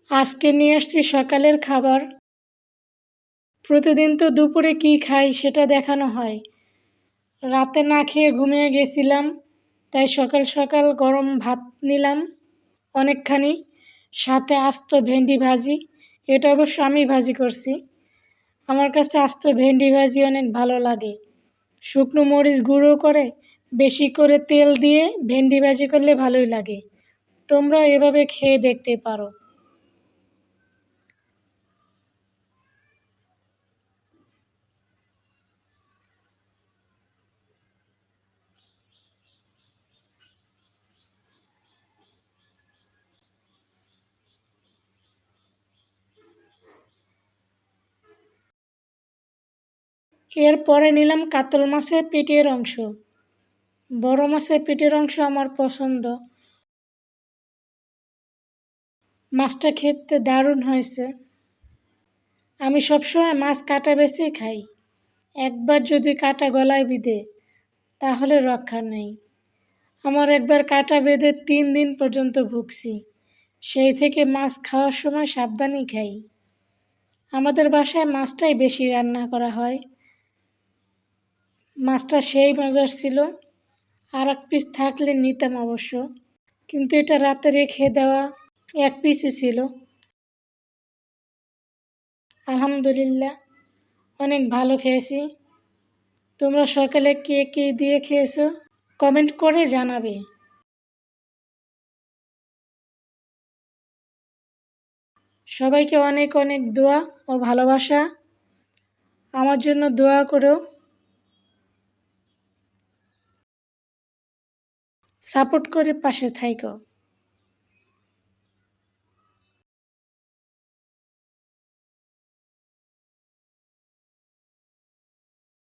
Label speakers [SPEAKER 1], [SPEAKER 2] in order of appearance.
[SPEAKER 1] আজকে নিয়ে আসছি সকালের খাবার। প্রতিদিন তো দুপুরে কী খাই সেটা দেখানো হয়। রাতে না খেয়ে ঘুমিয়ে গেছিলাম, তাই সকাল সকাল গরম ভাত নিলাম অনেকখানি, সাথে আস্ত ভেন্ডি ভাজি। এটা অবশ্য আমি ভাজি করছি। আমার কাছে আস্ত ভেন্ডি ভাজি অনেক ভালো লাগে। শুকনো মরিচ গুঁড়ো করে বেশি করে তেল দিয়ে ভেন্ডি ভাজি করলে ভালোই লাগে। তোমরা এভাবে খেয়ে দেখতে পারো। এরপরে নিলাম কাতল মাছের পেটের অংশ। বড় মাছের পেটের অংশ আমার পছন্দ। মাছটা খেতে দারুণ হয়েছে। আমি সবসময় মাছ কাটা বেছেই খাই। একবার যদি কাটা গলায় বিঁধে তাহলে রক্ষা নেই। আমার একবার কাটা বেঁধে 3 দিন পর্যন্ত ভুগছি। সেই থেকে মাছ খাওয়ার সময় সাবধানেই খাই। আমাদের বাসায় মাছটাই বেশি রান্না করা হয়। মাছটা সেই মজার ছিল। আর এক পিস থাকলে নিতাম অবশ্য, কিন্তু এটা রাতে রেখে দেওয়া 1 পিসই ছিল। আলহামদুলিল্লাহ, অনেক ভালো খেয়েছি। তোমরা সকালে কে কে দিয়ে খেয়েছো কমেন্ট করে জানাবে। সবাইকে অনেক অনেক দোয়া ও ভালোবাসা। আমার জন্য দোয়া করো, সাপোর্ট করে পাশে থাইকো।